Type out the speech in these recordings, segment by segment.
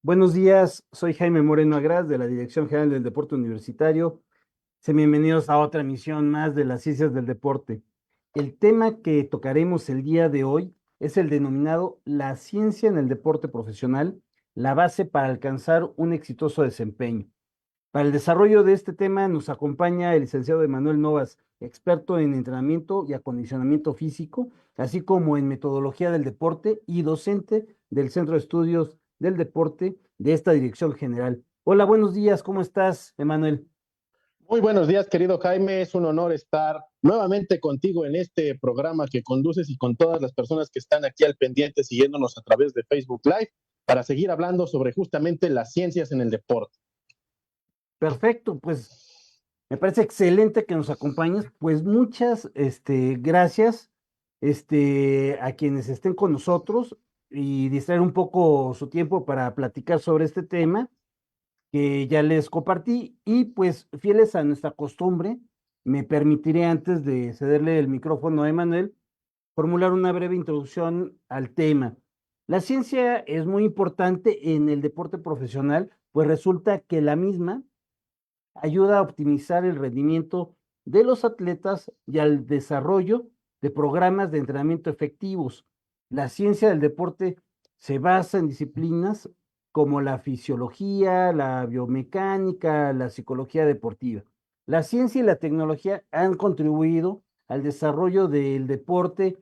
Buenos días, soy Jaime Moreno Agraz de la Dirección General del Deporte Universitario. Sean bienvenidos a otra emisión más de las ciencias del deporte. El tema que tocaremos el día de hoy es el denominado la ciencia en el deporte profesional, la base para alcanzar un exitoso desempeño. Para el desarrollo de este tema nos acompaña el licenciado Emanuel Novas, experto en entrenamiento y acondicionamiento físico, así como en metodología del deporte y docente del Centro de Estudios del Deporte de esta dirección general. Hola, buenos días, ¿cómo estás, Emanuel? Muy buenos días, querido Jaime. Es un honor estar nuevamente contigo en este programa que conduces y con todas las personas que están aquí al pendiente siguiéndonos a través de Facebook Live para seguir hablando sobre justamente las ciencias en el deporte. Perfecto, pues me parece excelente que nos acompañes. Pues muchas, gracias, a quienes estén con nosotros y distraer un poco su tiempo para platicar sobre este tema que ya les compartí y pues fieles a nuestra costumbre, me permitiré antes de cederle el micrófono a Emanuel, formular una breve introducción al tema. La ciencia es muy importante en el deporte profesional, pues resulta que la misma ayuda a optimizar el rendimiento de los atletas y al desarrollo de programas de entrenamiento efectivos. La ciencia del deporte se basa en disciplinas como la fisiología, la biomecánica, la psicología deportiva. La ciencia y la tecnología han contribuido al desarrollo del deporte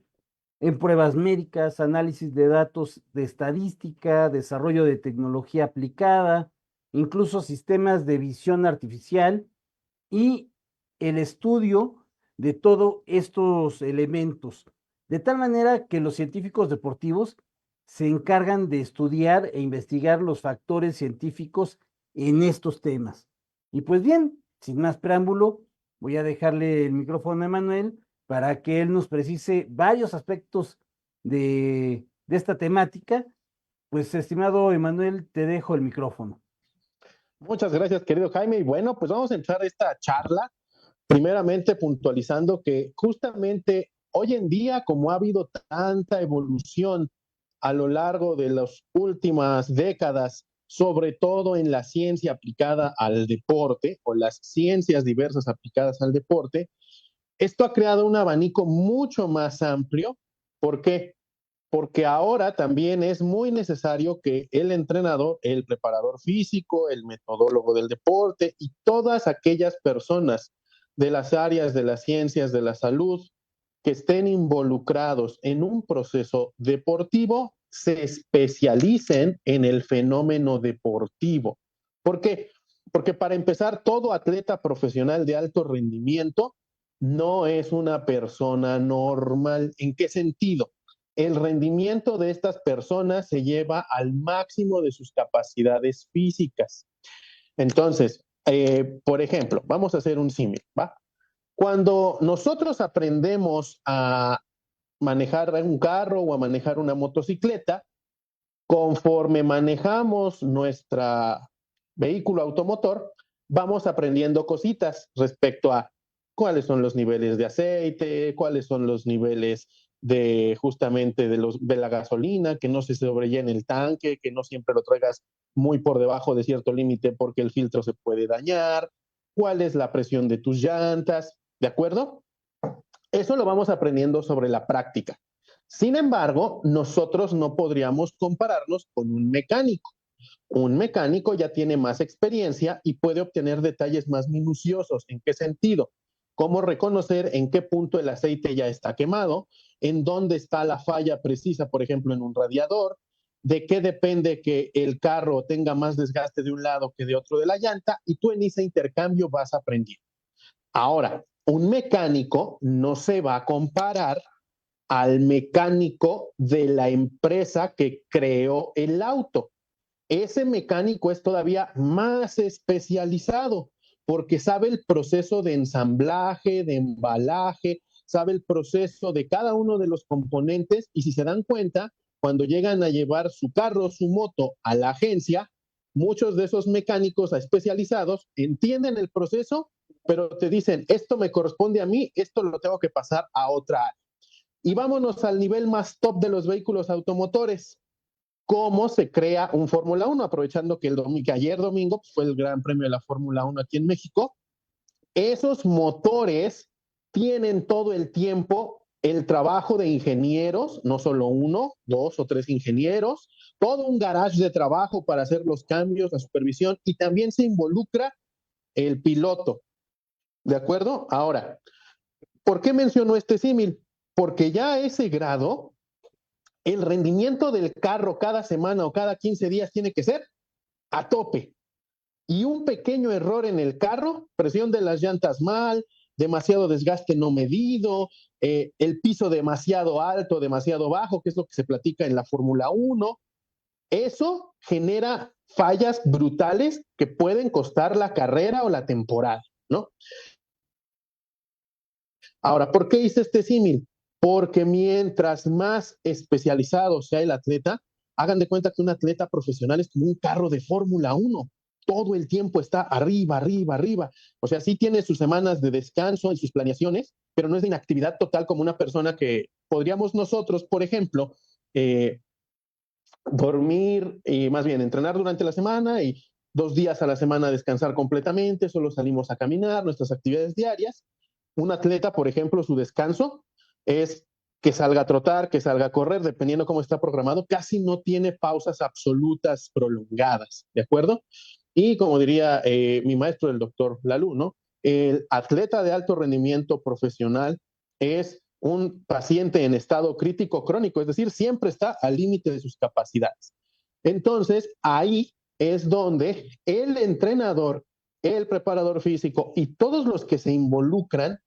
en pruebas médicas, análisis de datos de estadística, desarrollo de tecnología aplicada, incluso sistemas de visión artificial y el estudio de todos estos elementos, de tal manera que los científicos deportivos se encargan de estudiar e investigar los factores científicos en estos temas. Y pues bien, sin más preámbulo, voy a dejarle el micrófono a Emanuel para que él nos precise varios aspectos de esta temática. Pues, estimado Emanuel, te dejo el micrófono. Muchas gracias, querido Jaime. Y bueno, pues vamos a entrar a esta charla, primeramente puntualizando que justamente hoy en día, como ha habido tanta evolución a lo largo de las últimas décadas, sobre todo en la ciencia aplicada al deporte o las ciencias diversas aplicadas al deporte, esto ha creado un abanico mucho más amplio. ¿Por qué? Porque ahora también es muy necesario que el entrenador, el preparador físico, el metodólogo del deporte y todas aquellas personas de las áreas de las ciencias de la salud que estén involucrados en un proceso deportivo se especialicen en el fenómeno deportivo. ¿Por qué? Porque para empezar, todo atleta profesional de alto rendimiento no es una persona normal. ¿En qué sentido? El rendimiento de estas personas se lleva al máximo de sus capacidades físicas. Entonces, por ejemplo, vamos a hacer un símil, ¿va? Cuando nosotros aprendemos a manejar un carro o a manejar una motocicleta, conforme manejamos nuestro vehículo automotor, vamos aprendiendo cositas respecto a cuáles son los niveles de aceite, cuáles son los niveles de justamente de la gasolina, que no se sobrellene el tanque, que no siempre lo traigas muy por debajo de cierto límite porque el filtro se puede dañar, cuál es la presión de tus llantas, ¿de acuerdo? Eso lo vamos aprendiendo sobre la práctica. Sin embargo, nosotros no podríamos compararnos con un mecánico. Un mecánico ya tiene más experiencia y puede obtener detalles más minuciosos. ¿En qué sentido? Cómo reconocer en qué punto el aceite ya está quemado, en dónde está la falla precisa, por ejemplo, en un radiador, de qué depende que el carro tenga más desgaste de un lado que de otro de la llanta, y tú en ese intercambio vas aprendiendo. Ahora, un mecánico no se va a comparar al mecánico de la empresa que creó el auto. Ese mecánico es todavía más especializado porque sabe el proceso de ensamblaje, de embalaje, sabe el proceso de cada uno de los componentes y si se dan cuenta, cuando llegan a llevar su carro, su moto a la agencia, muchos de esos mecánicos especializados entienden el proceso, pero te dicen, esto me corresponde a mí, esto lo tengo que pasar a otra área. Y vámonos al nivel más top de los vehículos automotores. cómo se crea un Fórmula 1, aprovechando que, que ayer domingo pues, fue el Gran Premio de la Fórmula 1 aquí en México. Esos motores tienen todo el tiempo el trabajo de ingenieros, no solo uno, dos o tres ingenieros, todo un garage de trabajo para hacer los cambios, la supervisión, y también se involucra el piloto. ¿De acuerdo? Ahora, ¿por qué menciono este símil? Porque ya a ese grado, el rendimiento del carro cada semana o cada 15 días tiene que ser a tope. Y un pequeño error en el carro, presión de las llantas mal, demasiado desgaste no medido, el piso demasiado alto, demasiado bajo, que es lo que se platica en la Fórmula 1, eso genera fallas brutales que pueden costar la carrera o la temporada, ¿no? Ahora, ¿por qué hice este símil? Porque mientras más especializado sea el atleta, hagan de cuenta que un atleta profesional es como un carro de Fórmula 1. Todo el tiempo está arriba, arriba, arriba. O sea, sí tiene sus semanas de descanso y sus planeaciones, pero no es de inactividad total como una persona que podríamos nosotros, por ejemplo, dormir y más bien entrenar durante la semana y 2 días a la semana descansar completamente, solo salimos a caminar, nuestras actividades diarias. Un atleta, por ejemplo, su descanso es que salga a trotar, que salga a correr, dependiendo cómo está programado, casi no tiene pausas absolutas prolongadas, ¿de acuerdo? Y como diría mi maestro, el doctor Lalú, ¿no? El atleta de alto rendimiento profesional es un paciente en estado crítico crónico, es decir, siempre está al límite de sus capacidades. Entonces, ahí es donde el entrenador, el preparador físico y todos los que se involucran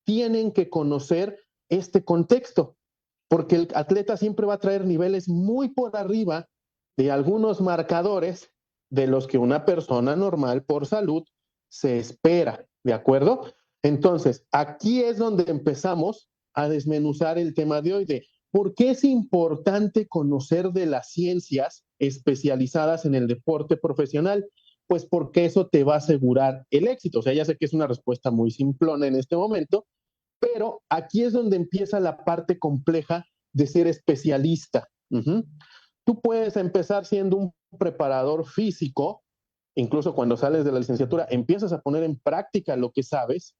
tienen que conocer este contexto, porque el atleta siempre va a traer niveles muy por arriba de algunos marcadores de los que una persona normal por salud se espera, ¿de acuerdo? Entonces, aquí es donde empezamos a desmenuzar el tema de hoy de por qué es importante conocer de las ciencias especializadas en el deporte profesional. Pues porque eso te va a asegurar el éxito. O sea, ya sé que es una respuesta muy simplona en este momento, pero aquí es donde empieza la parte compleja de ser especialista. Tú puedes empezar siendo un preparador físico, incluso cuando sales de la licenciatura, empiezas a poner en práctica lo que sabes,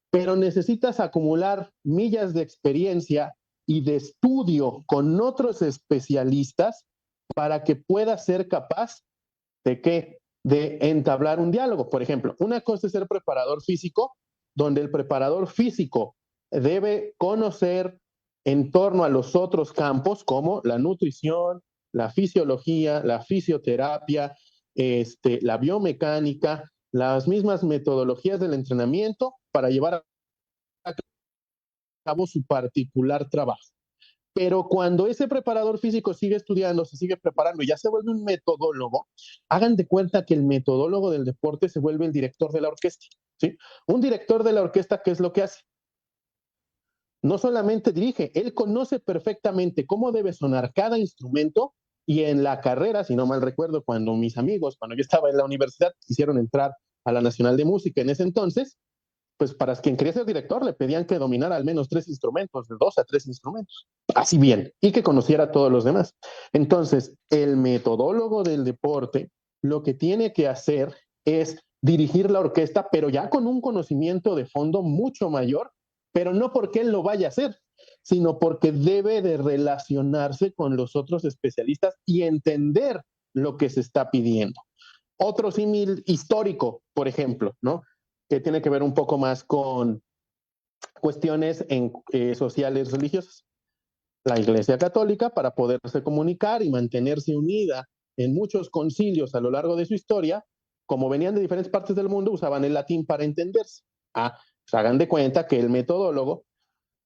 pero necesitas acumular millas de experiencia y de estudio con otros especialistas para que puedas ser capaz de qué? De entablar un diálogo. Por ejemplo, una cosa es ser preparador físico, donde el preparador físico debe conocer en torno a los otros campos como la nutrición, la fisiología, la fisioterapia, la biomecánica, las mismas metodologías del entrenamiento para llevar a cabo su particular trabajo. Pero cuando ese preparador físico sigue estudiando, se sigue preparando y ya se vuelve un metodólogo, hagan de cuenta que el metodólogo del deporte se vuelve el director de la orquesta. ¿Sí? Un director de la orquesta, ¿qué es lo que hace? No solamente dirige, él conoce perfectamente cómo debe sonar cada instrumento y en la carrera, si no mal recuerdo, cuando mis amigos, cuando yo estaba en la universidad, quisieron entrar a la Nacional de Música en ese entonces, pues para quien quería ser director le pedían que dominara al menos 3 instrumentos, de 2 a 3 instrumentos, así bien, y que conociera a todos los demás. Entonces, el metodólogo del deporte lo que tiene que hacer es dirigir la orquesta, pero ya con un conocimiento de fondo mucho mayor, pero no porque él lo vaya a hacer, sino porque debe de relacionarse con los otros especialistas y entender lo que se está pidiendo. Otro símil histórico, por ejemplo, ¿no? Que tiene que ver un poco más con cuestiones sociales religiosas. La Iglesia Católica, para poderse comunicar y mantenerse unida en muchos concilios a lo largo de su historia, como venían de diferentes partes del mundo, usaban el latín para entenderse. Pues hagan de cuenta que el metodólogo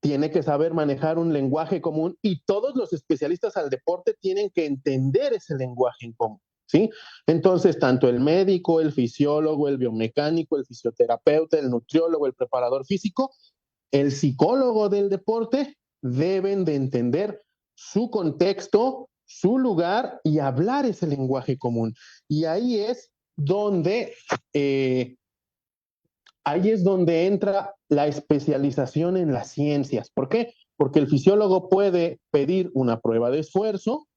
tiene que saber manejar un lenguaje común y todos los especialistas al deporte tienen que entender ese lenguaje en común. ¿Sí? Entonces, tanto el médico, el fisiólogo, el biomecánico, el fisioterapeuta, el nutriólogo, el preparador físico, el psicólogo del deporte deben de entender su contexto, su lugar y hablar ese lenguaje común. Y eh, ahí es donde entra la especialización en las ciencias. ¿Por qué? Porque el fisiólogo puede pedir una prueba de esfuerzo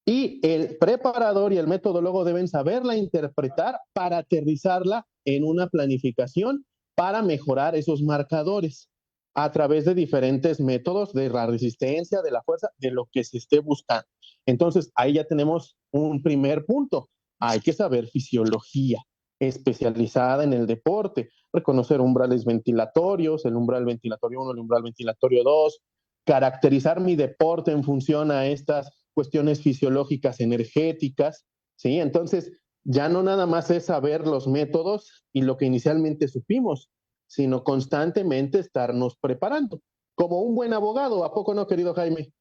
y el preparador y el metodólogo deben saberla interpretar para aterrizarla en una planificación para mejorar esos marcadores a través de diferentes métodos de la resistencia, de la fuerza, de lo que se esté buscando. Entonces, ahí ya tenemos un primer punto. Hay que saber fisiología especializada en el deporte, reconocer umbrales ventilatorios, el umbral ventilatorio 1, el umbral ventilatorio 2, caracterizar mi deporte en función a estas cuestiones fisiológicas energéticas, ¿sí? Entonces, ya no nada más es saber los métodos y lo que inicialmente supimos, sino constantemente estarnos preparando, como un buen abogado, ¿a poco no, querido Jaime?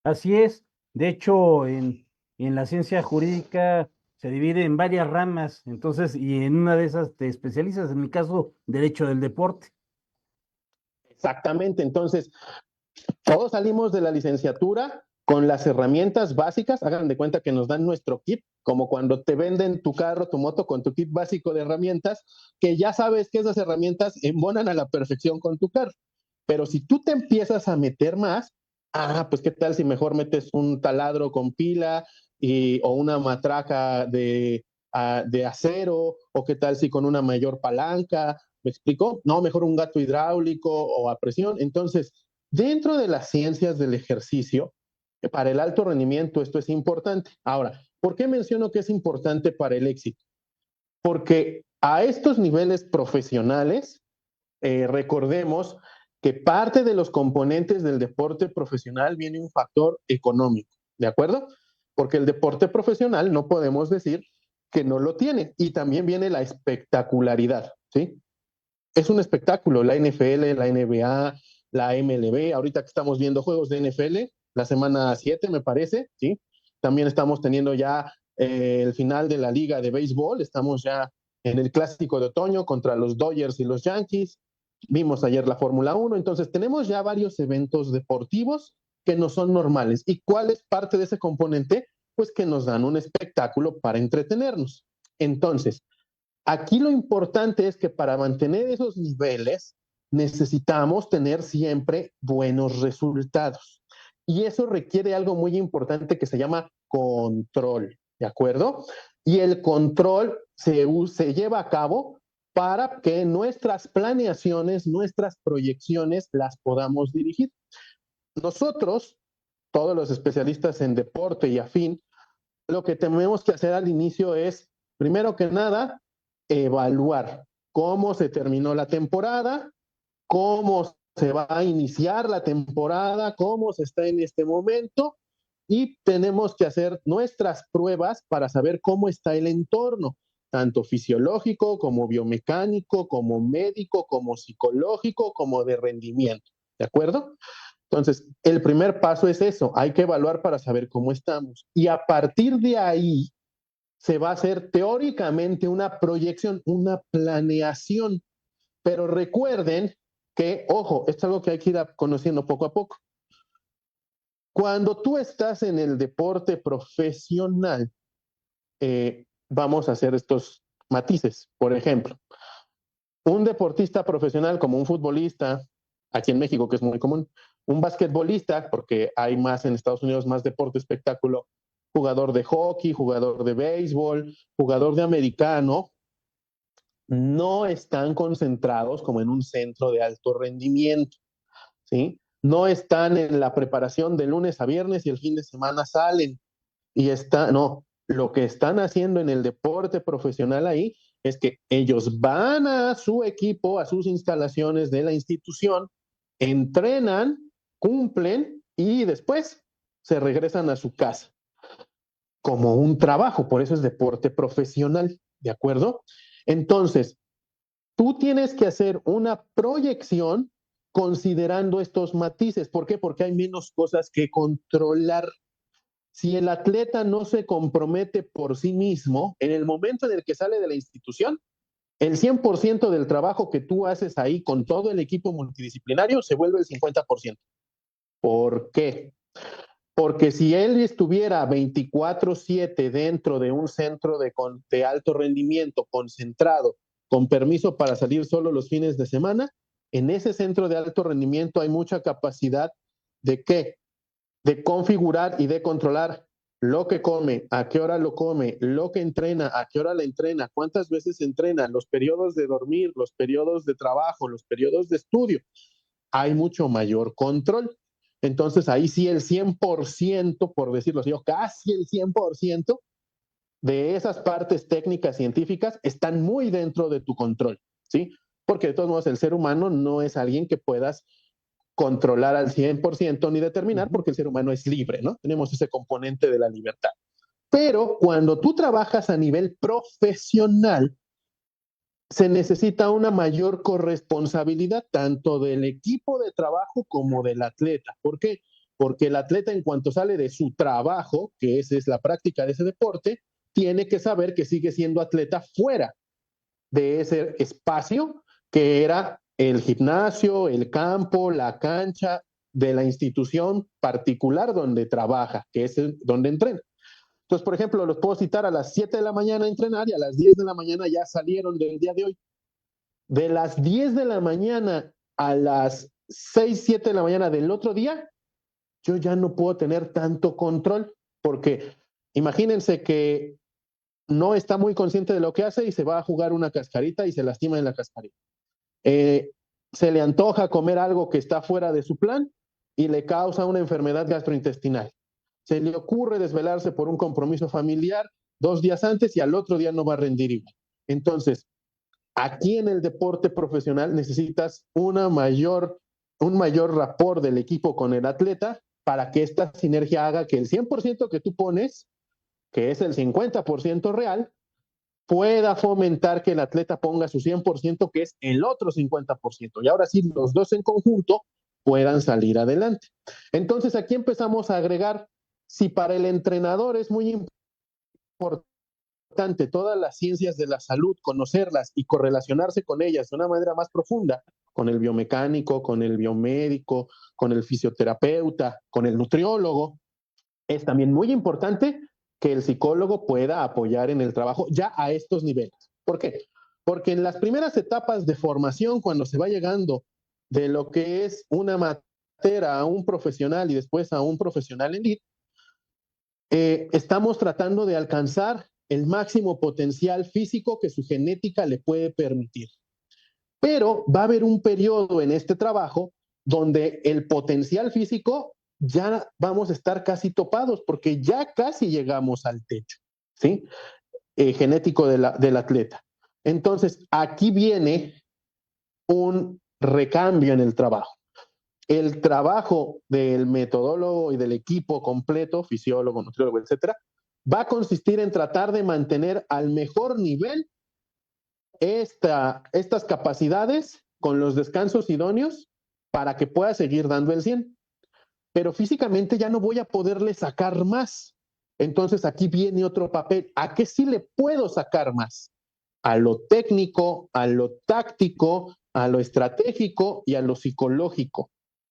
Así es. De hecho, en la ciencia jurídica se divide en varias ramas, entonces, y en una de esas te especializas, en mi caso, derecho del deporte. Exactamente, entonces, todos salimos de la licenciatura con las herramientas básicas, hagan de cuenta que nos dan nuestro kit, como cuando te venden tu carro, tu moto con tu kit básico de herramientas, que ya sabes que esas herramientas embonan a la perfección con tu carro. Pero si tú te empiezas a meter más, pues qué tal si mejor metes un taladro con pila o una matraca de acero, o qué tal si con una mayor palanca, ¿me explico? No, mejor un gato hidráulico o a presión. Entonces, dentro de las ciencias del ejercicio, para el alto rendimiento esto es importante. Ahora, ¿por qué menciono que es importante para el éxito? Porque a estos niveles profesionales, recordemos que parte de los componentes del deporte profesional viene un factor económico, ¿de acuerdo? Porque el deporte profesional no podemos decir que no lo tiene. Y también viene la espectacularidad, ¿sí? Es un espectáculo, la NFL, la NBA, la MLB, ahorita que estamos viendo juegos de NFL, la semana 7 me parece, ¿sí? También estamos teniendo ya el final de la liga de béisbol, estamos ya en el clásico de otoño contra los Dodgers y los Yankees, vimos ayer la Fórmula 1, entonces tenemos ya varios eventos deportivos que no son normales. ¿Y cuál es parte de ese componente? Pues que nos dan un espectáculo para entretenernos. Entonces, aquí lo importante es que para mantener esos niveles necesitamos tener siempre buenos resultados. Y eso requiere algo muy importante que se llama control, ¿de acuerdo? Y el control se lleva a cabo para que nuestras planeaciones, nuestras proyecciones las podamos dirigir. Nosotros, todos los especialistas en deporte y afín, lo que tenemos que hacer al inicio es, primero que nada, evaluar cómo se terminó la temporada, cómo se va a iniciar la temporada, cómo se está en este momento, y tenemos que hacer nuestras pruebas para saber cómo está el entorno, tanto fisiológico como biomecánico, como médico, como psicológico, como de rendimiento. ¿De acuerdo? Entonces, el primer paso es eso, hay que evaluar para saber cómo estamos. Y a partir de ahí se va a hacer teóricamente una proyección, una planeación. Pero recuerden que, ojo, esto es algo que hay que ir conociendo poco a poco. Cuando tú estás en el deporte profesional, vamos a hacer estos matices. Por ejemplo, un deportista profesional como un futbolista, aquí en México, que es muy común, un basquetbolista, porque hay más en Estados Unidos, más deporte espectáculo, jugador de hockey, jugador de béisbol, jugador de americano, no están concentrados como en un centro de alto rendimiento, ¿sí? No están en la preparación de lunes a viernes y el fin de semana salen y no, lo que están haciendo en el deporte profesional ahí es que ellos van a su equipo, a sus instalaciones de la institución, entrenan, cumplen y después se regresan a su casa como un trabajo, por eso es deporte profesional, ¿de acuerdo? Entonces, tú tienes que hacer una proyección considerando estos matices. ¿Por qué? Porque hay menos cosas que controlar. Si el atleta no se compromete por sí mismo, en el momento en el que sale de la institución, el 100% del trabajo que tú haces ahí con todo el equipo multidisciplinario se vuelve el 50%. ¿Por qué? Porque si él estuviera 24/7 dentro de un centro de alto rendimiento, concentrado, con permiso para salir solo los fines de semana, en ese centro de alto rendimiento hay mucha capacidad de qué? De configurar y de controlar lo que come, a qué hora lo come, lo que entrena, a qué hora la entrena, cuántas veces entrena, los periodos de dormir, los periodos de trabajo, los periodos de estudio, hay mucho mayor control. Entonces ahí sí el 100%, por decirlo así, o casi el 100% de esas partes técnicas científicas están muy dentro de tu control, ¿sí? Porque de todos modos el ser humano no es alguien que puedas controlar al 100% ni determinar, porque el ser humano es libre, ¿no? Tenemos ese componente de la libertad. Pero cuando tú trabajas a nivel profesional, se necesita una mayor corresponsabilidad tanto del equipo de trabajo como del atleta. ¿Por qué? Porque el atleta, en cuanto sale de su trabajo, que esa es la práctica de ese deporte, tiene que saber que sigue siendo atleta fuera de ese espacio que era el gimnasio, el campo, la cancha de la institución particular donde trabaja, que es donde entrena. Entonces, por ejemplo, los puedo citar a las 7 de la mañana a entrenar y a las 10 de la mañana ya salieron del día de hoy. De las 10 de la mañana a las 6 7 de la mañana del otro día, yo ya no puedo tener tanto control, porque imagínense que no está muy consciente de lo que hace y se va a jugar una cascarita y se lastima en la cascarita. Eh, Se le antoja comer algo que está fuera de su plan y le causa una enfermedad gastrointestinal. Se le ocurre desvelarse por un compromiso familiar 2 días antes y al otro día no va a rendir igual. Entonces, aquí en el deporte profesional necesitas un mayor rapport del equipo con el atleta para que esta sinergia haga que el 100% que tú pones, que es el 50% real, pueda fomentar que el atleta ponga su 100%, que es el otro 50%. Y ahora sí, los dos en conjunto puedan salir adelante. Entonces aquí empezamos a agregar, si para el entrenador es muy importante todas las ciencias de la salud, conocerlas y correlacionarse con ellas de una manera más profunda, con el biomecánico, con el biomédico, con el fisioterapeuta, con el nutriólogo, es también muy importante que el psicólogo pueda apoyar en el trabajo ya a estos niveles. ¿Por qué? Porque en las primeras etapas de formación, cuando se va llegando de lo que es una matera a un profesional y después a un profesional en elite, estamos tratando de alcanzar el máximo potencial físico que su genética le puede permitir. Pero va a haber un periodo en este trabajo donde el potencial físico ya vamos a estar casi topados porque ya casi llegamos al techo, ¿sí? Genético del atleta. Entonces, aquí viene un recambio en el trabajo. El trabajo del metodólogo y del equipo completo, fisiólogo, nutriólogo, etcétera, va a consistir en tratar de mantener al mejor nivel estas capacidades con los descansos idóneos para que pueda seguir dando el 100. Pero físicamente ya no voy a poderle sacar más. Entonces aquí viene otro papel. ¿A qué sí le puedo sacar más? A lo técnico, a lo táctico, a lo estratégico y a lo psicológico.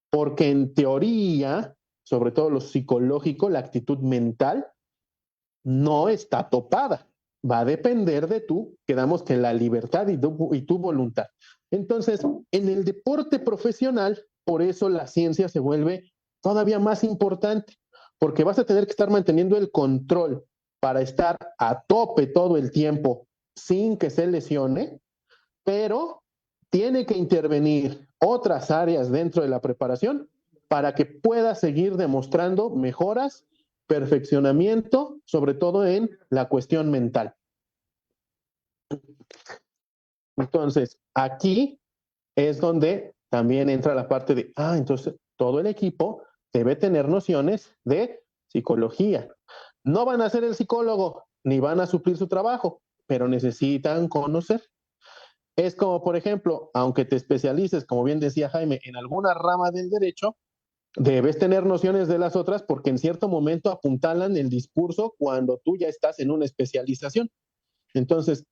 Porque en teoría, sobre todo lo psicológico, la actitud mental, no está topada. Va a depender de tú, quedamos que la libertad y tu voluntad. Entonces, en el deporte profesional, por eso la ciencia se vuelve todavía más importante, porque vas a tener que estar manteniendo el control para estar a tope todo el tiempo sin que se lesione, pero tiene que intervenir otras áreas dentro de la preparación para que pueda seguir demostrando mejoras, perfeccionamiento, sobre todo en la cuestión mental. Entonces, aquí es donde también entra la parte de, entonces todo el equipo debe tener nociones de psicología. No van a ser el psicólogo, ni van a suplir su trabajo, pero necesitan conocer. Es como, por ejemplo, aunque te especialices, como bien decía Jaime, en alguna rama del derecho, debes tener nociones de las otras porque en cierto momento apuntalan el discurso cuando tú ya estás en una especialización. Entonces,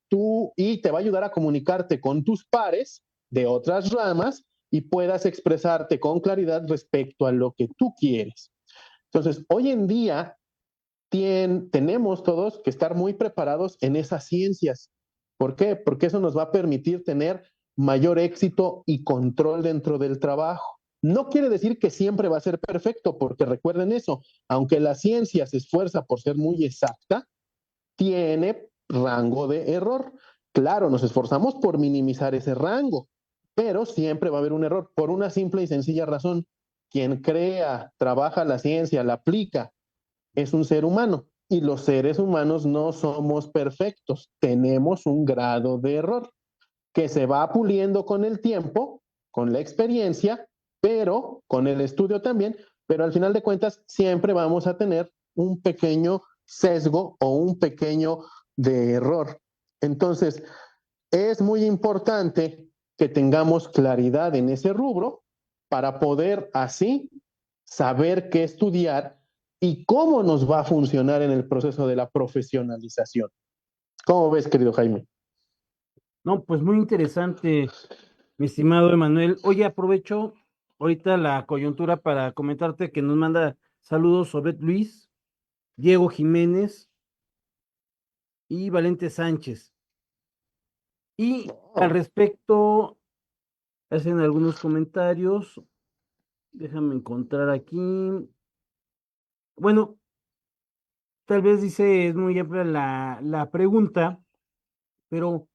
y te va a ayudar a comunicarte con tus pares de otras ramas y puedas expresarte con claridad respecto a lo que tú quieres. Entonces, hoy en día tenemos todos que estar muy preparados en esas ciencias. ¿Por qué? Porque eso nos va a permitir tener mayor éxito y control dentro del trabajo. No quiere decir que siempre va a ser perfecto, porque recuerden eso, aunque la ciencia se esfuerza por ser muy exacta, tiene rango de error. Claro, nos esforzamos por minimizar ese rango, pero siempre va a haber un error por una simple y sencilla razón. Quien crea, trabaja la ciencia, la aplica, es un ser humano y los seres humanos no somos perfectos, tenemos un grado de error que se va puliendo con el tiempo, con la experiencia, pero con el estudio también, pero al final de cuentas siempre vamos a tener un pequeño sesgo o un pequeño de error. Entonces, es muy importante que tengamos claridad en ese rubro para poder así saber qué estudiar y cómo nos va a funcionar en el proceso de la profesionalización. ¿Cómo ves, querido Jaime? No, pues muy interesante, mi estimado Emanuel. Oye, aprovecho ahorita la coyuntura para comentarte que nos manda saludos Obed Luis, Diego Jiménez y Valente Sánchez. Y al Oh, respecto, hacen algunos comentarios. Déjame encontrar aquí. Bueno, tal vez dice, es muy amplia la pregunta, pero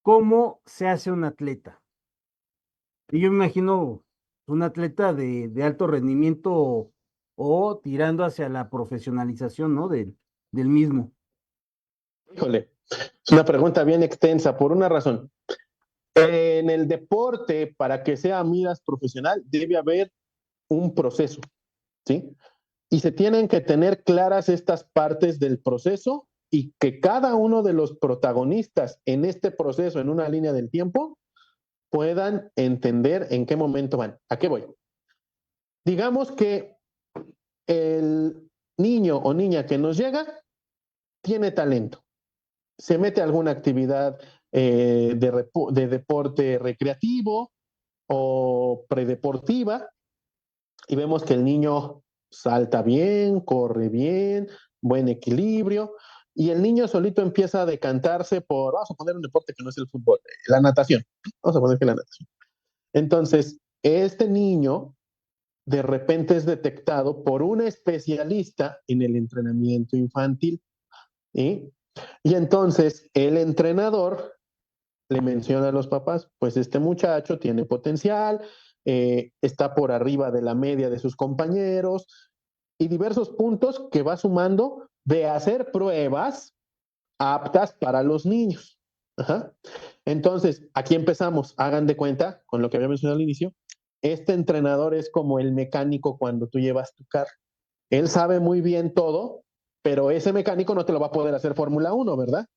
¿cómo se hace un atleta? Y yo me imagino un atleta de alto rendimiento o tirando hacia la profesionalización, ¿no? Del mismo. híjole, es una pregunta bien extensa por una razón. En el deporte, para que sea miras profesional, debe haber un proceso, ¿sí? Y se tienen que tener claras estas partes del proceso y que cada uno de los protagonistas en este proceso, en una línea del tiempo, puedan entender en qué momento van. ¿A qué voy? Digamos que el niño o niña que nos llega tiene talento, se mete a alguna actividad de deporte recreativo o predeportiva y vemos que el niño salta bien, corre bien, buen equilibrio, y el niño solito empieza a decantarse por, vamos a poner un deporte que no es el fútbol, la natación. Vamos a poner que la natación. Entonces, este niño de repente es detectado por un especialista en el entrenamiento infantil. ¿Sí? Y entonces el entrenador le menciona a los papás, pues este muchacho tiene potencial, está por arriba de la media de sus compañeros y diversos puntos que va sumando de hacer pruebas aptas para los niños. Ajá. Entonces, aquí empezamos, hagan de cuenta, con lo que había mencionado al inicio, este entrenador es como el mecánico cuando tú llevas tu carro. Él sabe muy bien todo, pero ese mecánico no te lo va a poder hacer Fórmula 1, ¿verdad?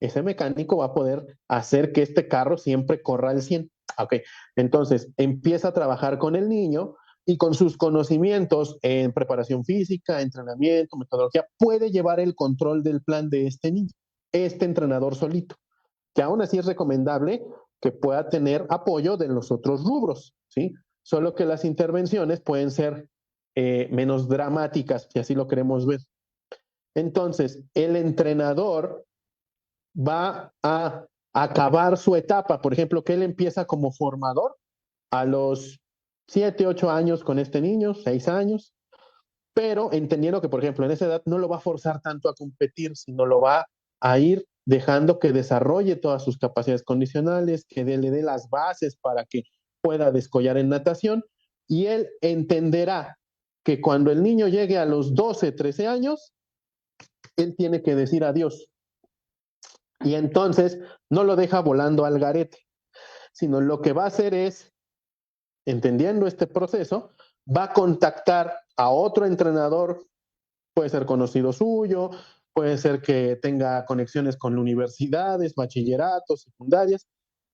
Ese mecánico va a poder hacer que este carro siempre corra al 100. Ok, entonces empieza a trabajar con el niño y con sus conocimientos en preparación física, entrenamiento, metodología, puede llevar el control del plan de este niño, este entrenador solito, que aún así es recomendable que pueda tener apoyo de los otros rubros, ¿sí? Solo que las intervenciones pueden ser menos dramáticas, si así lo queremos ver. Entonces, el entrenador va a acabar su etapa, por ejemplo, que él empieza como formador a los 7, 8 años con este niño, 6 años, pero entendiendo que, por ejemplo, en esa edad no lo va a forzar tanto a competir, sino lo va a ir dejando que desarrolle todas sus capacidades condicionales, que le dé las bases para que pueda descollar en natación, y él entenderá que cuando el niño llegue a los 12, 13 años, él tiene que decir adiós. Y entonces no lo deja volando al garete, sino lo que va a hacer es, entendiendo este proceso, va a contactar a otro entrenador, puede ser conocido suyo, puede ser que tenga conexiones con universidades, bachilleratos, secundarias.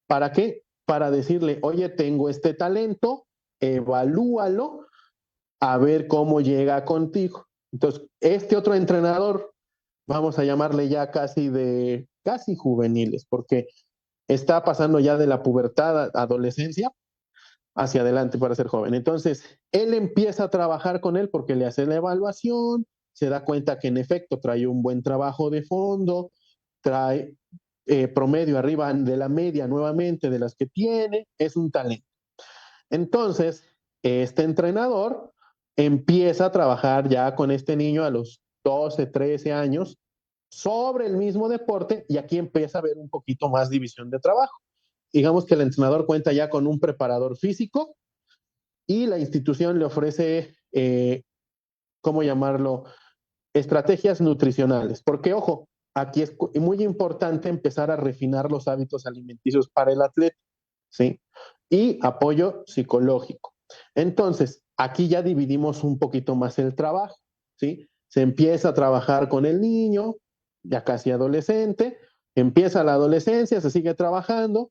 ¿Para qué? Para decirle, oye, tengo este talento, evalúalo, a ver cómo llega contigo. Entonces, este otro entrenador, vamos a llamarle ya casi juveniles, porque está pasando ya de la pubertad a adolescencia hacia adelante para ser joven. Entonces, él empieza a trabajar con él porque le hace la evaluación, se da cuenta que en efecto trae un buen trabajo de fondo, trae promedio arriba de la media nuevamente de las que tiene, es un talento. Entonces, este entrenador empieza a trabajar ya con este niño a los 12, 13 años sobre el mismo deporte y aquí empieza a haber un poquito más división de trabajo. Digamos que el entrenador cuenta ya con un preparador físico y la institución le ofrece, ¿cómo llamarlo? Estrategias nutricionales. Porque, ojo, aquí es muy importante empezar a refinar los hábitos alimenticios para el atleta, ¿sí? Y apoyo psicológico. Entonces, aquí ya dividimos un poquito más el trabajo, ¿sí? Se empieza a trabajar con el niño, ya casi adolescente, empieza la adolescencia, se sigue trabajando,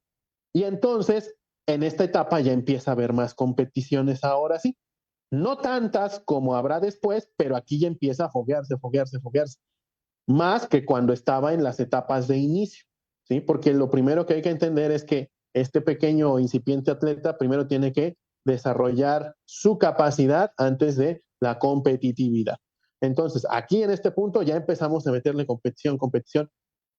y entonces en esta etapa ya empieza a haber más competiciones ahora sí. No tantas como habrá después, pero aquí ya empieza a foguearse, foguearse, foguearse. Más que cuando estaba en las etapas de inicio, ¿sí? Porque lo primero que hay que entender es que este pequeño incipiente atleta primero tiene que desarrollar su capacidad antes de la competitividad. Entonces, aquí en este punto ya empezamos a meterle competición, competición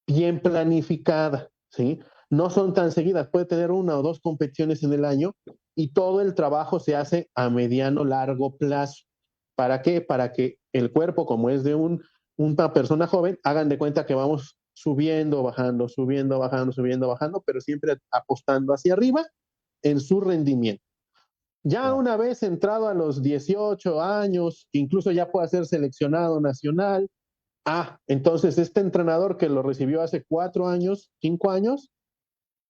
bien planificada, ¿sí? No son tan seguidas, puede tener una o dos competiciones en el año y todo el trabajo se hace a mediano, largo plazo. ¿Para qué? Para que el cuerpo, como es de una persona joven, hagan de cuenta que vamos subiendo, bajando, subiendo, bajando, subiendo, bajando, pero siempre apostando hacia arriba en su rendimiento. Ya Claro. una vez entrado a los 18 años, incluso ya puede ser seleccionado nacional, entonces este entrenador que lo recibió hace 4 años, 5 años,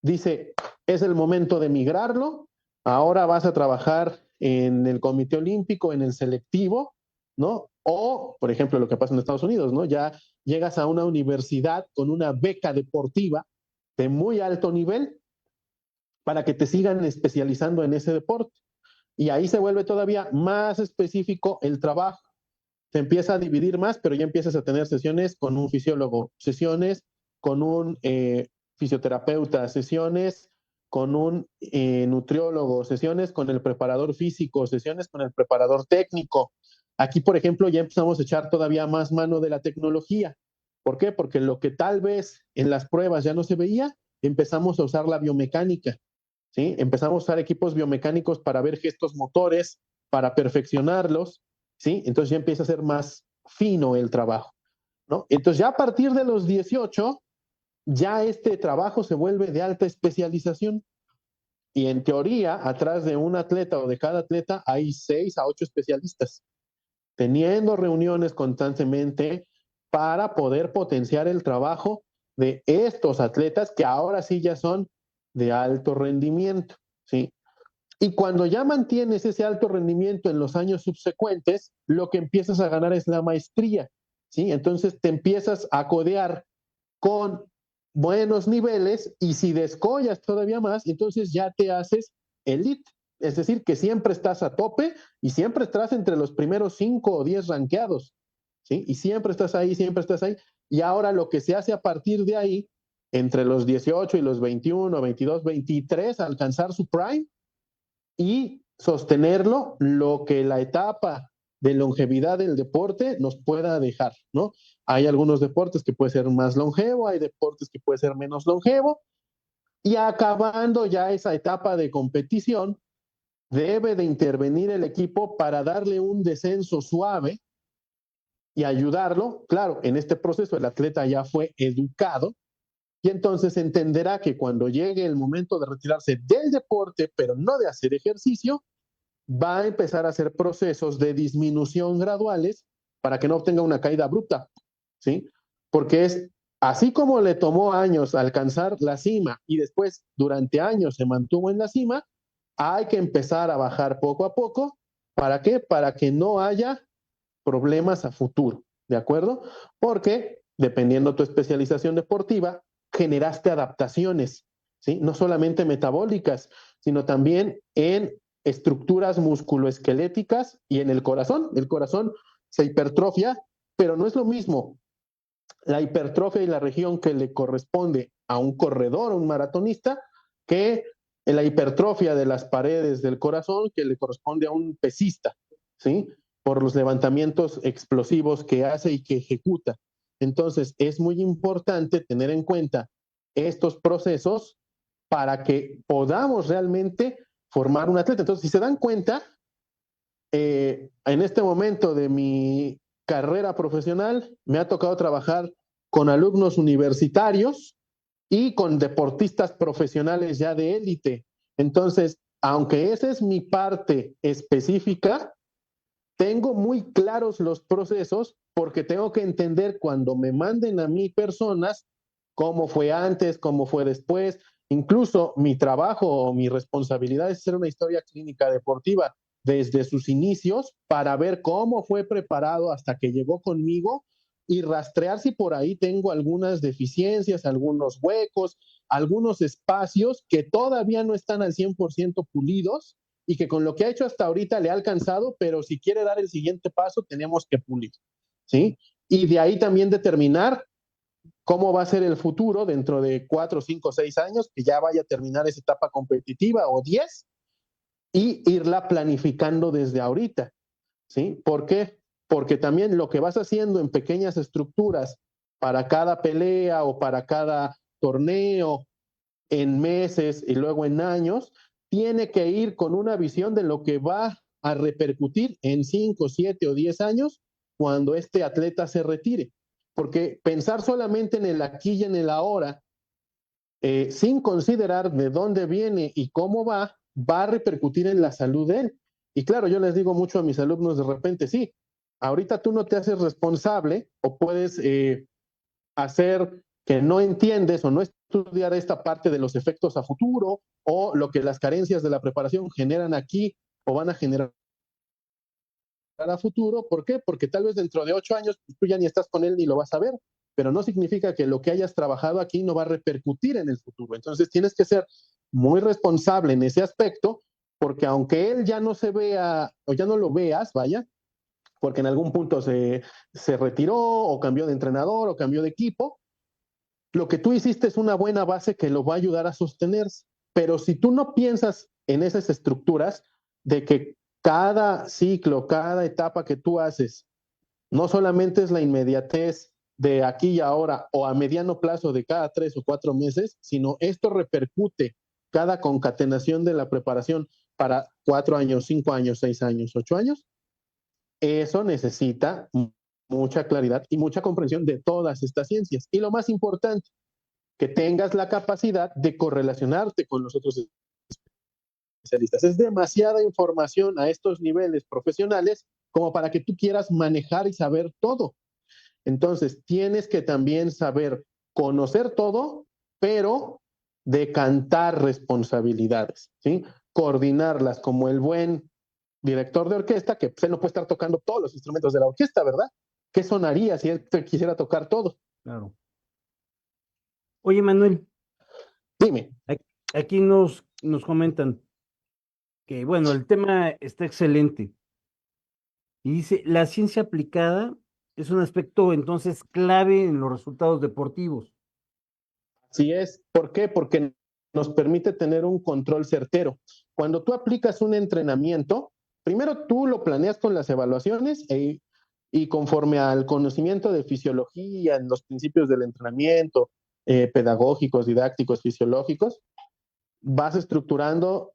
dice, es el momento de migrarlo, ahora vas a trabajar en el Comité Olímpico, en el selectivo, ¿no? O, por ejemplo, lo que pasa en Estados Unidos, ¿no? Ya llegas a una universidad con una beca deportiva de muy alto nivel para que te sigan especializando en ese deporte. Y ahí se vuelve todavía más específico el trabajo. Se empieza a dividir más, pero ya empiezas a tener sesiones con un fisiólogo, sesiones con un fisioterapeuta, sesiones con un nutriólogo, sesiones con el preparador físico, sesiones con el preparador técnico. Aquí, por ejemplo, ya empezamos a echar todavía más mano de la tecnología. ¿Por qué? Porque lo que tal vez en las pruebas ya no se veía, empezamos a usar la biomecánica, ¿sí? Empezamos a usar equipos biomecánicos para ver gestos motores, para perfeccionarlos, ¿sí? Entonces ya empieza a ser más fino el trabajo, ¿no? Entonces ya a partir de los 18, ya este trabajo se vuelve de alta especialización. Y en teoría, atrás de un atleta o de cada atleta hay 6 a 8 especialistas, teniendo reuniones constantemente para poder potenciar el trabajo de estos atletas que ahora sí ya son de alto rendimiento, ¿sí? Y cuando ya mantienes ese alto rendimiento en los años subsecuentes, lo que empiezas a ganar es la maestría, ¿sí? Entonces te empiezas a codear con buenos niveles y si descollas todavía más, entonces ya te haces elite. Es decir, que siempre estás a tope y siempre estás entre los primeros 5 o 10 ranqueados, ¿sí? Y siempre estás ahí, siempre estás ahí. Y ahora lo que se hace a partir de ahí, entre los 18 y los 21, 22, 23, alcanzar su prime, y sostenerlo lo que la etapa de longevidad del deporte nos pueda dejar, ¿no? Hay algunos deportes que puede ser más longevo, hay deportes que puede ser menos longevo, y acabando ya esa etapa de competición, debe de intervenir el equipo para darle un descenso suave y ayudarlo. Claro, en este proceso el atleta ya fue educado y entonces entenderá que cuando llegue el momento de retirarse del deporte, pero no de hacer ejercicio, va a empezar a hacer procesos de disminución graduales para que no obtenga una caída abrupta, ¿sí? Porque es así como le tomó años alcanzar la cima y después durante años se mantuvo en la cima, hay que empezar a bajar poco a poco. ¿Para qué? Para que no haya problemas a futuro, ¿de acuerdo? Porque dependiendo tu especialización deportiva, generaste adaptaciones, ¿sí? No solamente metabólicas, sino también en estructuras musculoesqueléticas y en el corazón. El corazón se hipertrofia, pero no es lo mismo la hipertrofia y la región que le corresponde a un corredor o un maratonista que la hipertrofia de las paredes del corazón que le corresponde a un pesista, ¿sí? Por los levantamientos explosivos que hace y que ejecuta. Entonces, es muy importante tener en cuenta estos procesos para que podamos realmente formar un atleta. Entonces, si se dan cuenta, En este momento de mi carrera profesional me ha tocado trabajar con alumnos universitarios y con deportistas profesionales ya de élite. Entonces, aunque esa es mi parte específica, tengo muy claros los procesos porque tengo que entender cuando me manden a mí personas, cómo fue antes, cómo fue después. Incluso mi trabajo o mi responsabilidad es hacer una historia clínica deportiva desde sus inicios para ver cómo fue preparado hasta que llegó conmigo y rastrear si por ahí tengo algunas deficiencias, algunos huecos, algunos espacios que todavía no están al 100% pulidos y que con lo que ha hecho hasta ahorita le ha alcanzado, pero si quiere dar el siguiente paso, tenemos que pulir, ¿sí? Y de ahí también determinar cómo va a ser el futuro dentro de 4, 5, 6 años, que ya vaya a terminar esa etapa competitiva o 10, y irla planificando desde ahorita, ¿sí? ¿Por qué? Porque también lo que vas haciendo en pequeñas estructuras para cada pelea o para cada torneo en meses y luego en años, tiene que ir con una visión de lo que va a repercutir en 5, 7 o 10 años cuando este atleta se retire. Porque pensar solamente en el aquí y en el ahora, sin considerar de dónde viene y cómo va a repercutir en la salud de él. Y claro, yo les digo mucho a mis alumnos de repente, sí, ahorita tú no te haces responsable o puedes hacer que no entiendes o no estudiar esta parte de los efectos a futuro o lo que las carencias de la preparación generan aquí o van a generar a futuro. ¿Por qué? Porque tal vez dentro de 8 años tú ya ni estás con él ni lo vas a ver, pero no significa que lo que hayas trabajado aquí no va a repercutir en el futuro. Entonces tienes que ser muy responsable en ese aspecto, porque aunque él ya no se vea o ya no lo veas, vaya, porque en algún punto se retiró o cambió de entrenador o cambió de equipo, lo que tú hiciste es una buena base que lo va a ayudar a sostenerse. Pero si tú no piensas en esas estructuras de que cada ciclo, cada etapa que tú haces, no solamente es la inmediatez de aquí y ahora o a mediano plazo de cada 3 o 4 meses, sino esto repercute cada concatenación de la preparación para 4 años, 5 años, 6 años, 8 años, eso necesita mucha claridad y mucha comprensión de todas estas ciencias. Y lo más importante, que tengas la capacidad de correlacionarte con los otros especialistas. Es demasiada información a estos niveles profesionales como para que tú quieras manejar y saber todo. Entonces, tienes que también saber conocer todo, pero decantar responsabilidades, ¿sí? Coordinarlas como el buen director de orquesta, que pues, él no puede estar tocando todos los instrumentos de la orquesta, ¿verdad? ¿Qué sonaría si él quisiera tocar todo? Claro. Oye, Manuel, Dime. aquí nos comentan que, bueno, el tema está excelente. Y dice, la ciencia aplicada es un aspecto entonces clave en los resultados deportivos. Así es. ¿Por qué? Porque nos permite tener un control certero. Cuando tú aplicas un entrenamiento, primero tú lo planeas con las evaluaciones y conforme al conocimiento de fisiología, en los principios del entrenamiento, pedagógicos, didácticos, fisiológicos, vas estructurando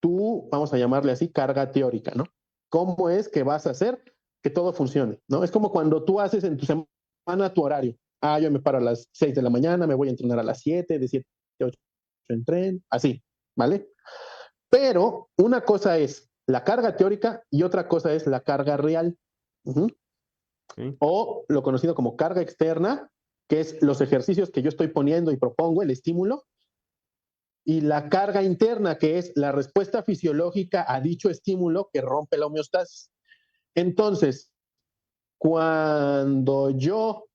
tu, vamos a llamarle así, carga teórica, ¿no? ¿Cómo es que vas a hacer que todo funcione? ¿No? Es como cuando tú haces en tu semana tu horario. Ah, yo me paro a las 6 de la mañana, me voy a entrenar a las 7, de 7 a 8 en tren, así, ¿vale? Pero una cosa es la carga teórica y otra cosa es la carga real. Uh-huh. ¿Sí? O lo conocido como carga externa, que es los ejercicios que yo estoy poniendo y propongo, el estímulo, y la carga interna, que es la respuesta fisiológica a dicho estímulo que rompe la homeostasis. Entonces, cuando yo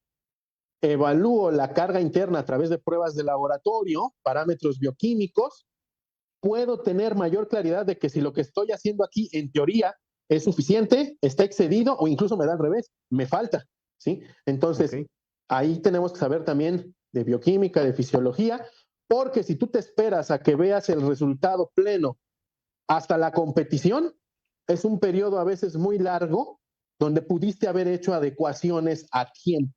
evalúo la carga interna a través de pruebas de laboratorio, parámetros bioquímicos, puedo tener mayor claridad de que si lo que estoy haciendo aquí, en teoría, es suficiente, está excedido o incluso me da al revés, me falta, ¿sí? Entonces, Ok. ahí tenemos que saber también de bioquímica, de fisiología, porque si tú te esperas a que veas el resultado pleno hasta la competición, es un periodo a veces muy largo donde pudiste haber hecho adecuaciones a tiempo.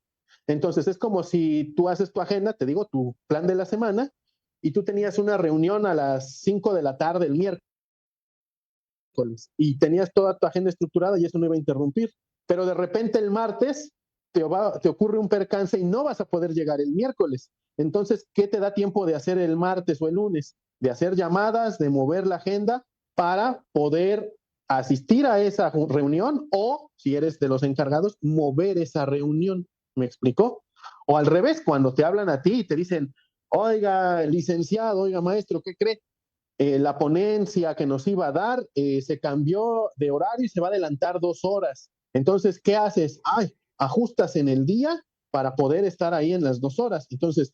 Entonces es como si tú haces tu agenda, te digo, tu plan de la semana, y tú tenías una reunión a las 5 de la tarde el miércoles y tenías toda tu agenda estructurada y eso no iba a interrumpir, pero de repente el martes te ocurre un percance y no vas a poder llegar el miércoles. Entonces, ¿qué te da tiempo de hacer el martes o el lunes? De hacer llamadas, de mover la agenda para poder asistir a esa reunión o, si eres de los encargados, mover esa reunión. ¿Me explicó? O al revés, cuando te hablan a ti y te dicen, oiga, licenciado, oiga, maestro, ¿qué cree? La ponencia que nos iba a dar se cambió de horario y se va a adelantar 2 horas. Entonces, ¿qué haces? Ay, ajustas en el día para poder estar ahí en las 2 horas. Entonces,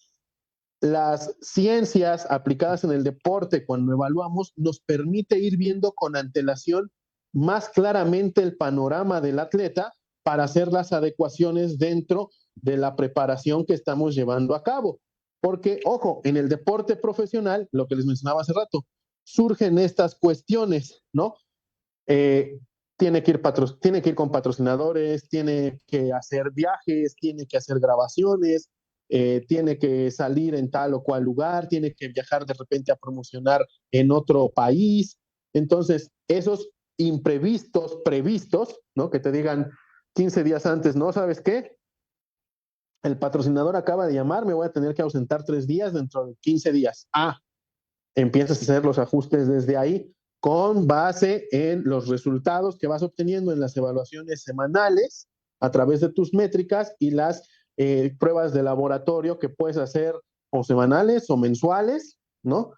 las ciencias aplicadas en el deporte, cuando evaluamos, nos permite ir viendo con antelación más claramente el panorama del atleta para hacer las adecuaciones dentro de la preparación que estamos llevando a cabo. Porque, ojo, en el deporte profesional, lo que les mencionaba hace rato, surgen estas cuestiones, ¿no? Eh, tiene que ir con patrocinadores, tiene que hacer viajes, tiene que hacer grabaciones, tiene que salir en tal o cual lugar, tiene que viajar de repente a promocionar en otro país. Entonces, esos imprevistos, previstos, ¿no? Que te digan 15 días antes, ¿no? ¿Sabes qué? El patrocinador acaba de llamar, me voy a tener que ausentar 3 días dentro de 15 días. Ah, empiezas a hacer los ajustes desde ahí con base en los resultados que vas obteniendo en las evaluaciones semanales a través de tus métricas y las pruebas de laboratorio que puedes hacer o semanales o mensuales, ¿no?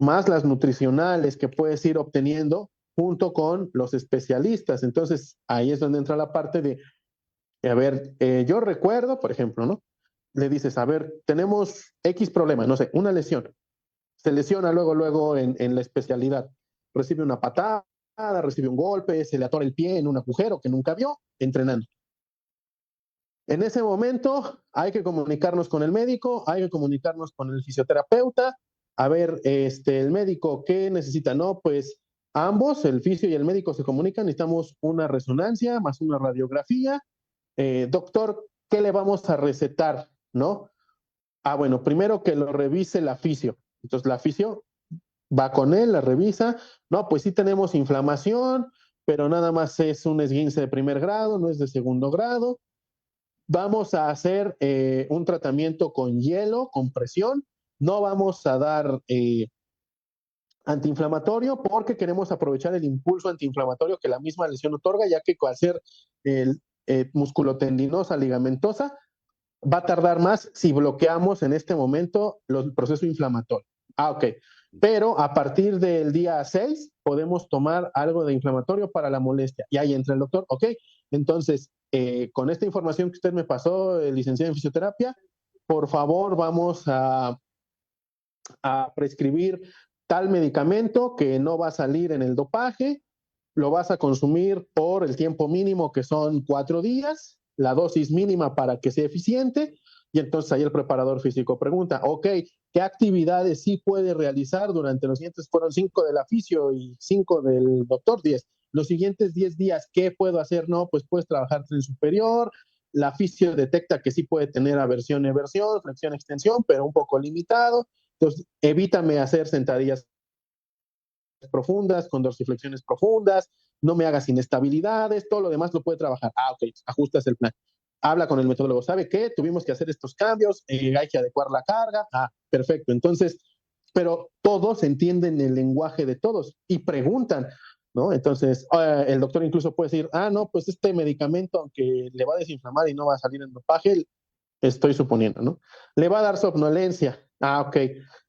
Más las nutricionales que puedes ir obteniendo junto con los especialistas. Entonces, ahí es donde entra la parte de, a ver, yo recuerdo, por ejemplo, ¿no? Le dices, a ver, tenemos X problema, no sé, una lesión. Se lesiona luego en la especialidad. Recibe una patada, recibe un golpe, se le atora el pie en un agujero que nunca vio, entrenando. En ese momento hay que comunicarnos con el médico, hay que comunicarnos con el fisioterapeuta, a ver, el médico, ¿qué necesita? No, pues ambos, el fisio y el médico se comunican, necesitamos una resonancia más una radiografía. Doctor, ¿qué le vamos a recetar? ¿No? Ah, bueno, primero que lo revise la fisio. Entonces la fisio va con él, la revisa. No, pues sí tenemos inflamación, pero nada más es un esguince de primer grado, no es de segundo grado. Vamos a hacer un tratamiento con hielo, con presión. No vamos a dar antiinflamatorio porque queremos aprovechar el impulso antiinflamatorio que la misma lesión otorga, ya que al ser musculotendinosa, ligamentosa, va a tardar más si bloqueamos en este momento el proceso inflamatorio. Ah, ok. Pero a partir del día 6 podemos tomar algo de inflamatorio para la molestia. Y ahí entra el doctor, ok. Entonces, con esta información que usted me pasó, licenciado en fisioterapia, por favor vamos a prescribir tal medicamento que no va a salir en el dopaje, lo vas a consumir por el tiempo mínimo que son 4 días, la dosis mínima para que sea eficiente, y entonces ahí el preparador físico pregunta, ok, ¿qué actividades sí puede realizar durante los siguientes? Fueron 5 del fisio y 5 del doctor, 10. Los siguientes 10 días, ¿qué puedo hacer? No, pues puedes trabajar tren superior, la fisio detecta que sí puede tener aversión, eversión, flexión, extensión, pero un poco limitado. Entonces, evítame hacer sentadillas profundas, con dorsiflexiones profundas, no me hagas inestabilidades, todo lo demás lo puede trabajar. Ah, ok, ajustas el plan. Habla con el metodólogo, ¿sabe qué? Tuvimos que hacer estos cambios, hay que adecuar la carga. Ah, perfecto. Entonces, pero todos entienden el lenguaje de todos y preguntan, ¿no? Entonces, el doctor incluso puede decir, ah, no, pues este medicamento, aunque le va a desinflamar y no va a salir en dopaje, estoy suponiendo, ¿no? Le va a dar somnolencia. Ah, ok.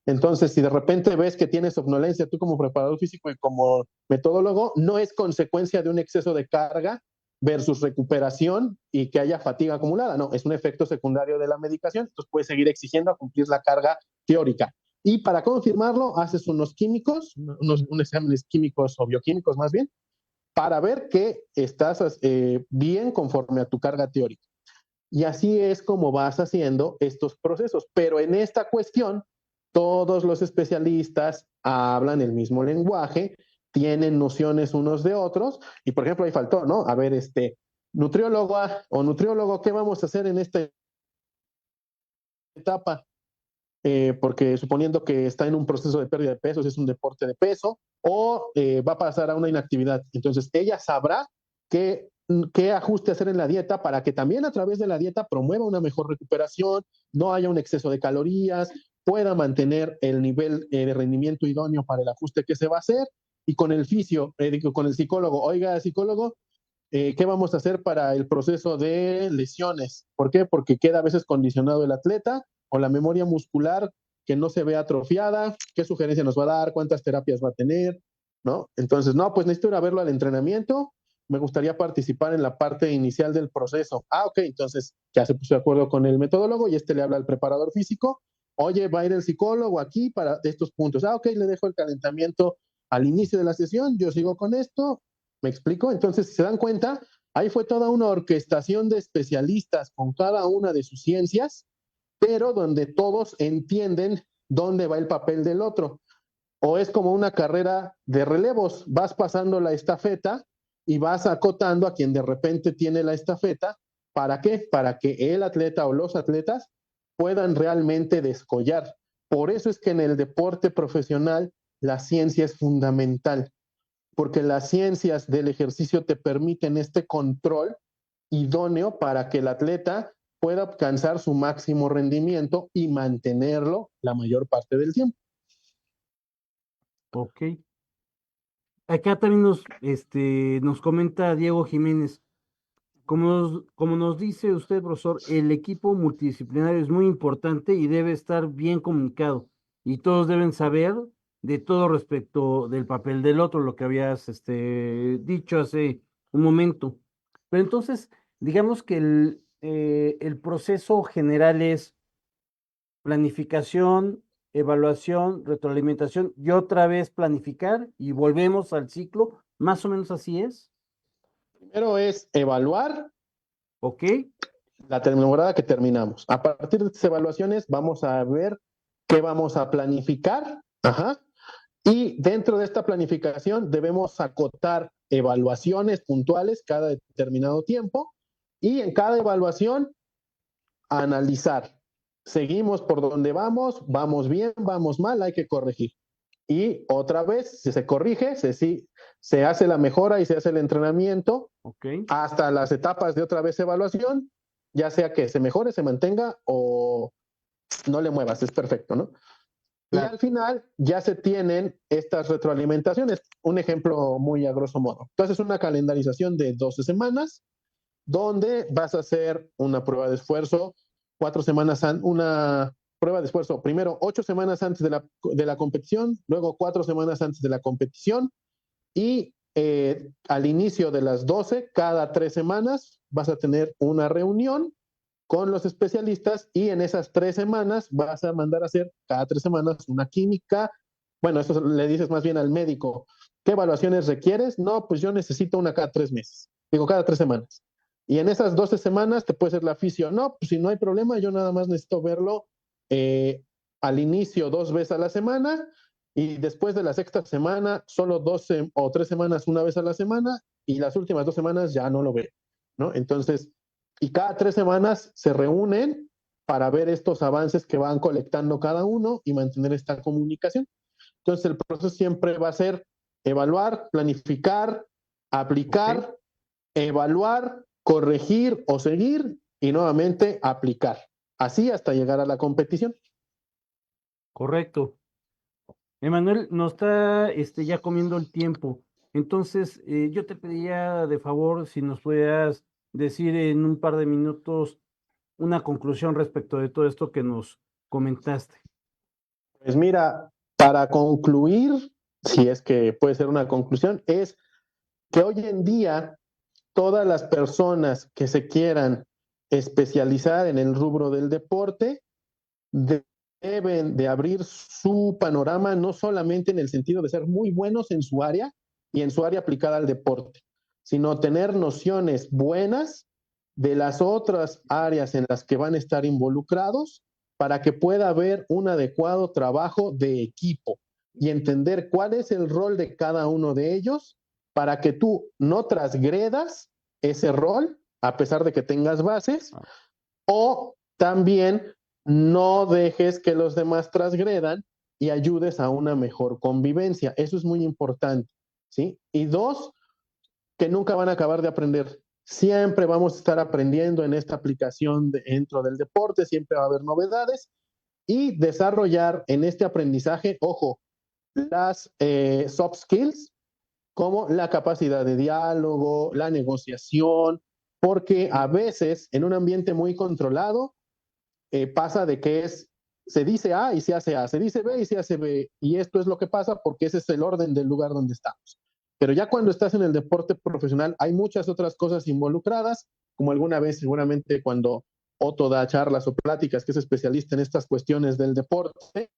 Entonces, si de repente ves que tienes somnolencia, tú como preparador físico y como metodólogo, no es consecuencia de un exceso de carga versus recuperación y que haya fatiga acumulada. No, es un efecto secundario de la medicación. Entonces, puedes seguir exigiendo a cumplir la carga teórica. Y para confirmarlo, haces unos químicos, unos exámenes químicos o bioquímicos más bien, para ver que estás bien conforme a tu carga teórica. Y así es como vas haciendo estos procesos. Pero en esta cuestión, todos los especialistas hablan el mismo lenguaje, tienen nociones unos de otros, y por ejemplo ahí faltó, ¿no? A ver, nutriólogo o nutriólogo, ¿qué vamos a hacer en esta etapa? Porque suponiendo que está en un proceso de pérdida de peso, es un deporte de peso, o va a pasar a una inactividad. Entonces, ella sabrá qué ajuste hacer en la dieta para que también a través de la dieta promueva una mejor recuperación, no haya un exceso de calorías, pueda mantener el nivel de rendimiento idóneo para el ajuste que se va a hacer. Y con el fisio, con el psicólogo, oiga, psicólogo, ¿qué vamos a hacer para el proceso de lesiones? ¿Por qué? Porque queda a veces condicionado el atleta o la memoria muscular que no se ve atrofiada, qué sugerencia nos va a dar, cuántas terapias va a tener, ¿no? Entonces, no, pues necesito ir a verlo al entrenamiento, me gustaría participar en la parte inicial del proceso. Ah, ok, entonces ya se puso de acuerdo con el metodólogo y le habla al preparador físico, oye, va a ir el psicólogo aquí para estos puntos. Ah, ok, le dejo el calentamiento al inicio de la sesión, yo sigo con esto, ¿me explico? Entonces, si se dan cuenta, ahí fue toda una orquestación de especialistas con cada una de sus ciencias, pero donde todos entienden dónde va el papel del otro. O es como una carrera de relevos, vas pasando la estafeta y vas acotando a quien de repente tiene la estafeta. ¿Para qué? Para que el atleta o los atletas puedan realmente descollar. Por eso es que en el deporte profesional la ciencia es fundamental, porque las ciencias del ejercicio te permiten este control idóneo para que el atleta pueda alcanzar su máximo rendimiento y mantenerlo la mayor parte del tiempo. Ok. Acá también nos comenta Diego Jiménez. Como nos dice usted, profesor, el equipo multidisciplinario es muy importante y debe estar bien comunicado. Y todos deben saber de todo respecto del papel del otro, lo que habías dicho hace un momento. Pero entonces, digamos que el proceso general es planificación, evaluación, retroalimentación y otra vez planificar y volvemos al ciclo. Más o menos así es. Primero es evaluar ¿Ok? la temporada que terminamos. A partir de estas evaluaciones vamos a ver qué vamos a planificar. Ajá. Y dentro de esta planificación debemos acotar evaluaciones puntuales cada determinado tiempo y en cada evaluación analizar. Seguimos por donde vamos bien, vamos mal, hay que corregir. Y otra vez, si se corrige, se hace la mejora y se hace el entrenamiento Ok. hasta las etapas de otra vez evaluación, ya sea que se mejore, se mantenga o no le muevas, es perfecto, ¿no? Y Claro. al final ya se tienen estas retroalimentaciones. Un ejemplo muy a grosso modo. Entonces, una calendarización de 12 semanas, donde vas a hacer una prueba de esfuerzo, 4 semanas, una prueba de esfuerzo, primero 8 semanas antes de la competición, luego 4 semanas antes de la competición, y al inicio de las 12, cada 3 semanas, vas a tener una reunión con los especialistas y en esas 3 semanas vas a mandar a hacer cada 3 semanas una química. Bueno, eso le dices más bien al médico. ¿Qué evaluaciones requieres? No, pues yo necesito una cada 3 meses. Digo, cada 3 semanas. Y en esas 12 semanas te puede ser la fisio. No, pues si no hay problema, yo nada más necesito verlo eh, al inicio 2 veces a la semana y después de la sexta semana, solo 12 o 3 semanas una vez a la semana y las últimas 2 semanas ya no lo ve, ¿no? Entonces, y cada 3 semanas se reúnen para ver estos avances que van colectando cada uno y mantener esta comunicación. Entonces, el proceso siempre va a ser evaluar, planificar, Ok. aplicar, evaluar, corregir o seguir y nuevamente aplicar. Así hasta llegar a la competición. Correcto. Emanuel, nos está ya comiendo el tiempo. Entonces, yo te pediría de favor si nos pudieras decir en un par de minutos una conclusión respecto de todo esto que nos comentaste. Pues mira, para concluir, si es que puede ser una conclusión, es que hoy en día todas las personas que se quieran especializar en el rubro del deporte deben de abrir su panorama no solamente en el sentido de ser muy buenos en su área y en su área aplicada al deporte, sino tener nociones buenas de las otras áreas en las que van a estar involucrados para que pueda haber un adecuado trabajo de equipo y entender cuál es el rol de cada uno de ellos para que tú no transgredas ese rol a pesar de que tengas bases Ah, o también no dejes que los demás transgredan y ayudes a una mejor convivencia. Eso es muy importante, ¿sí? Y dos, que nunca van a acabar de aprender. Siempre vamos a estar aprendiendo en esta aplicación dentro del deporte, siempre va a haber novedades y desarrollar en este aprendizaje, ojo, las soft skills como la capacidad de diálogo, la negociación, porque a veces en un ambiente muy controlado pasa de que se dice A y se hace A, se dice B y se hace B, y esto es lo que pasa porque ese es el orden del lugar donde estamos. Pero ya cuando estás en el deporte profesional hay muchas otras cosas involucradas, como alguna vez seguramente cuando Otto da charlas o pláticas, que es especialista en estas cuestiones del deporte,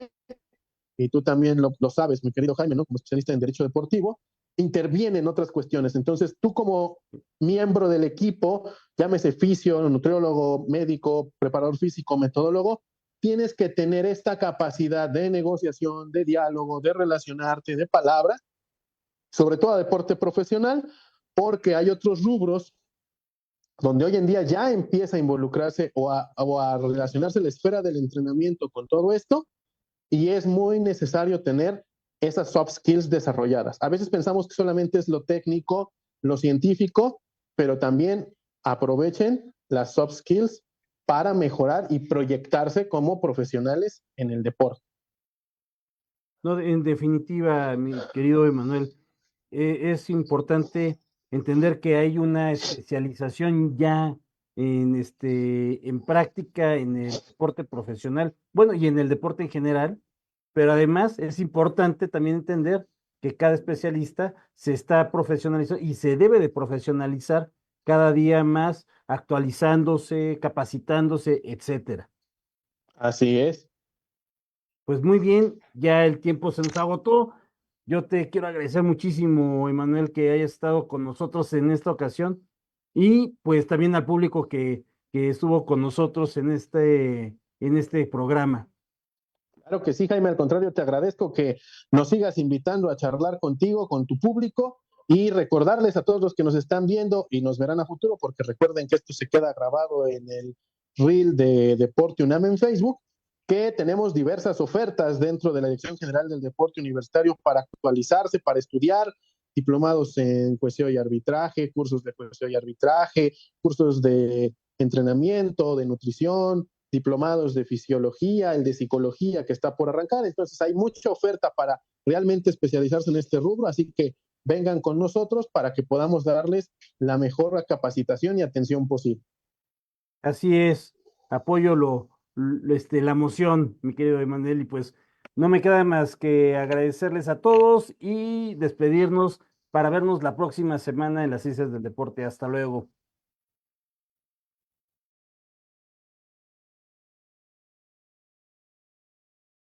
y tú también lo sabes, mi querido Jaime, ¿no? Como especialista en derecho deportivo, interviene en otras cuestiones. Entonces, tú como miembro del equipo, llámese fisio, nutriólogo, médico, preparador físico, metodólogo, tienes que tener esta capacidad de negociación, de diálogo, de relacionarte, de palabra, sobre todo a deporte profesional, porque hay otros rubros donde hoy en día ya empieza a involucrarse o a relacionarse la esfera del entrenamiento con todo esto, y es muy necesario tener esas soft skills desarrolladas. A veces pensamos que solamente es lo técnico, lo científico, pero también aprovechen las soft skills para mejorar y proyectarse como profesionales en el deporte. No, en definitiva, mi querido Emanuel, es importante entender que hay una especialización ya en práctica en el deporte profesional, bueno, y en el deporte en general, pero además es importante también entender que cada especialista se está profesionalizando y se debe de profesionalizar cada día más, actualizándose, capacitándose, etcétera. Así es. Pues muy bien, ya el tiempo se nos agotó. Yo te quiero agradecer muchísimo, Emanuel, que hayas estado con nosotros en esta ocasión y pues también al público que estuvo con nosotros en este programa. Claro que sí, Jaime, al contrario, te agradezco que nos sigas invitando a charlar contigo, con tu público y recordarles a todos los que nos están viendo y nos verán a futuro, porque recuerden que esto se queda grabado en el reel de Deporte UNAM en Facebook, que tenemos diversas ofertas dentro de la Dirección General del Deporte Universitario para actualizarse, para estudiar, diplomados en cohesión y arbitraje, cursos de cohesión y arbitraje, cursos de entrenamiento, de nutrición, diplomados de fisiología, el de psicología que está por arrancar. Entonces hay mucha oferta para realmente especializarse en este rubro, así que vengan con nosotros para que podamos darles la mejor capacitación y atención posible. Así es, apoyo la moción, mi querido Emanuel, y pues no me queda más que agradecerles a todos y despedirnos para vernos la próxima semana en las Ciencias del Deporte. Hasta luego.